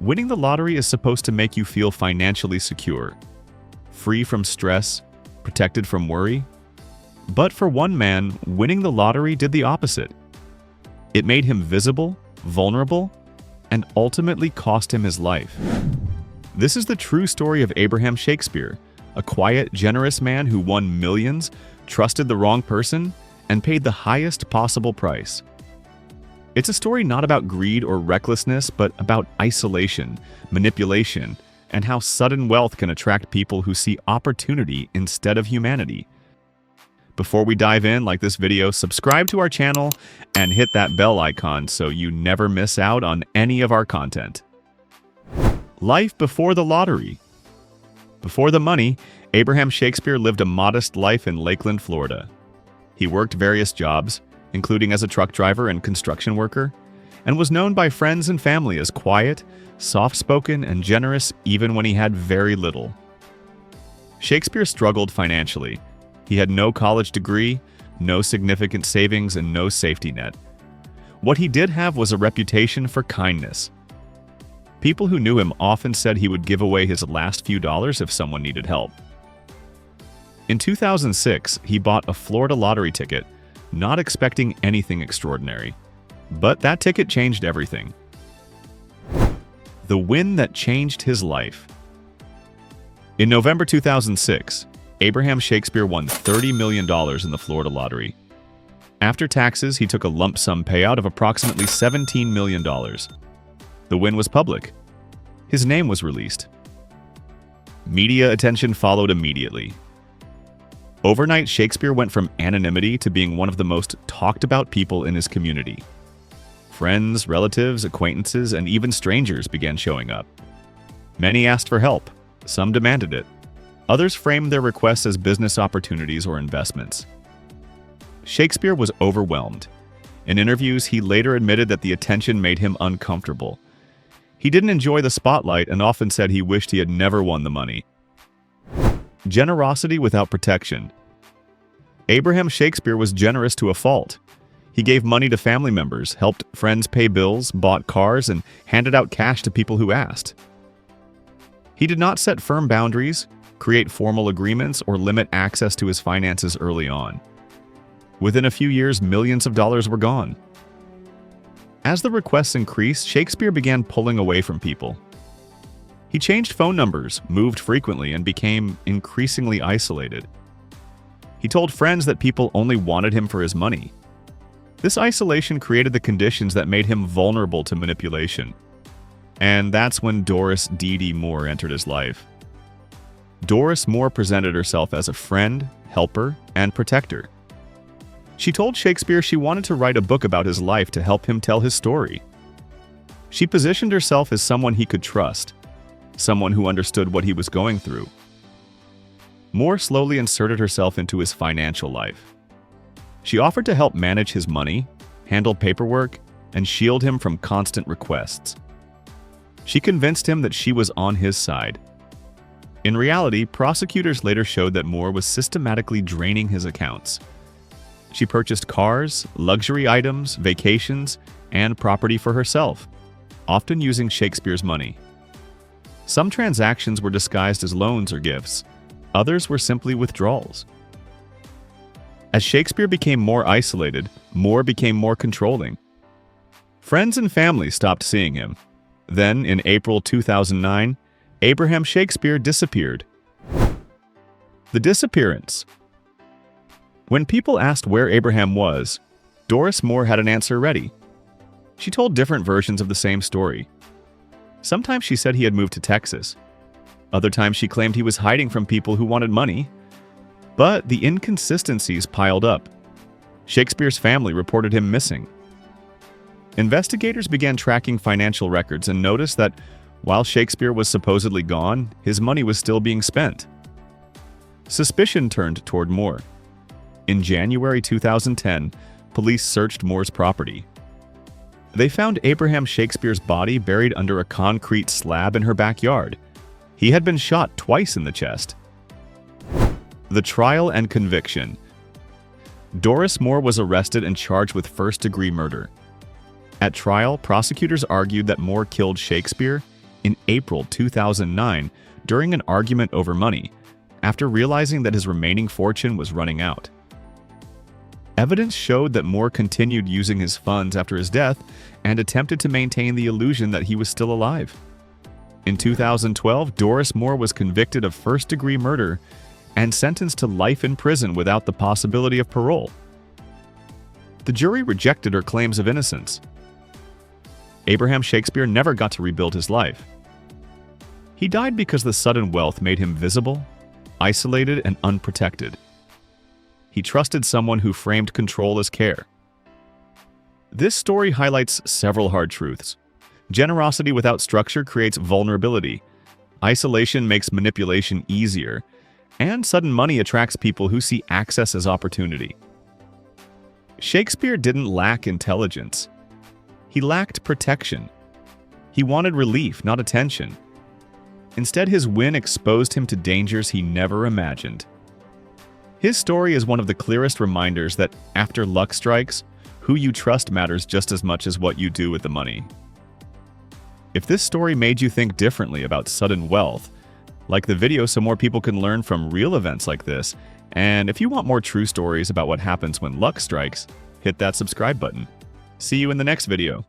Winning the lottery is supposed to make you feel financially secure, free from stress, protected from worry. But for one man, winning the lottery did the opposite. It made him visible, vulnerable, and ultimately cost him his life. This is the true story of Abraham Shakespeare, a quiet, generous man who won millions, trusted the wrong person, and paid the highest possible price. It's a story not about greed or recklessness, but about isolation, manipulation, and how sudden wealth can attract people who see opportunity instead of humanity. Before we dive in, like this video, subscribe to our channel and hit that bell icon so you never miss out on any of our content. Life before the lottery. Before the money, Abraham Shakespeare lived a modest life in Lakeland, Florida. He worked various jobs, including as a truck driver and construction worker, and was known by friends and family as quiet, soft-spoken, and generous even when he had very little. Shakespeare struggled financially. He had no college degree, no significant savings, and no safety net. What he did have was a reputation for kindness. People who knew him often said he would give away his last few dollars if someone needed help. In 2006, he bought a Florida lottery ticket, not expecting anything extraordinary. But that ticket changed everything. The win that changed his life. In November 2006, Abraham Shakespeare won $30 million in the Florida lottery. After taxes, he took a lump sum payout of approximately $17 million. The win was public. His name was released. Media attention followed immediately. Overnight, Shakespeare went from anonymity to being one of the most talked about people in his community. Friends, relatives, acquaintances, and even strangers began showing up. Many asked for help. Some demanded it. Others framed their requests as business opportunities or investments. Shakespeare was overwhelmed. In interviews, he later admitted that the attention made him uncomfortable. He didn't enjoy the spotlight and often said he wished he had never won the money. Generosity without protection. Abraham Shakespeare was generous to a fault. He gave money to family members, helped friends pay bills, bought cars, and handed out cash to people who asked. He did not set firm boundaries, create formal agreements, or limit access to his finances early on. Within a few years, millions of dollars were gone. As the requests increased, Shakespeare began pulling away from people. He changed phone numbers, moved frequently, and became increasingly isolated. He told friends that people only wanted him for his money. This isolation created the conditions that made him vulnerable to manipulation. And that's when Doris "Dee Moore entered his life. Doris Moore presented herself as a friend, helper, and protector. She told Shakespeare she wanted to write a book about his life to help him tell his story. She positioned herself as someone he could trust, someone who understood what he was going through. Moore slowly inserted herself into his financial life. She offered to help manage his money, handle paperwork, and shield him from constant requests. She convinced him that she was on his side. In reality, prosecutors later showed that Moore was systematically draining his accounts. She purchased cars, luxury items, vacations, and property for herself, often using Shakespeare's money. Some transactions were disguised as loans or gifts. Others were simply withdrawals. As Shakespeare became more isolated, Moore became more controlling. Friends and family stopped seeing him. Then, in April 2009, Abraham Shakespeare disappeared. The disappearance. When people asked where Abraham was, Doris Moore had an answer ready. She told different versions of the same story. Sometimes she said he had moved to Texas. Other times she claimed he was hiding from people who wanted money. But the inconsistencies piled up. Shakespeare's family reported him missing. Investigators began tracking financial records and noticed that while Shakespeare was supposedly gone, his money was still being spent. Suspicion turned toward Moore. In January 2010, police searched Moore's property. They found Abraham Shakespeare's body buried under a concrete slab in her backyard. He had been shot twice in the chest. The trial and conviction. Doris Moore was arrested and charged with first-degree murder. At trial, prosecutors argued that Moore killed Shakespeare in April 2009 during an argument over money, after realizing that his remaining fortune was running out. Evidence showed that Moore continued using his funds after his death and attempted to maintain the illusion that he was still alive. In 2012, Doris Moore was convicted of first-degree murder and sentenced to life in prison without the possibility of parole. The jury rejected her claims of innocence. Abraham Shakespeare never got to rebuild his life. He died because the sudden wealth made him visible, isolated, and unprotected. He trusted someone who framed control as care. This story highlights several hard truths. Generosity without structure creates vulnerability. Isolation makes manipulation easier. And sudden money attracts people who see access as opportunity. Shakespeare didn't lack intelligence. He lacked protection. He wanted relief, not attention. Instead, his win exposed him to dangers he never imagined. His story is one of the clearest reminders that after luck strikes, who you trust matters just as much as what you do with the money. If this story made you think differently about sudden wealth, like the video so more people can learn from real events like this, and if you want more true stories about what happens when luck strikes, hit that subscribe button. See you in the next video.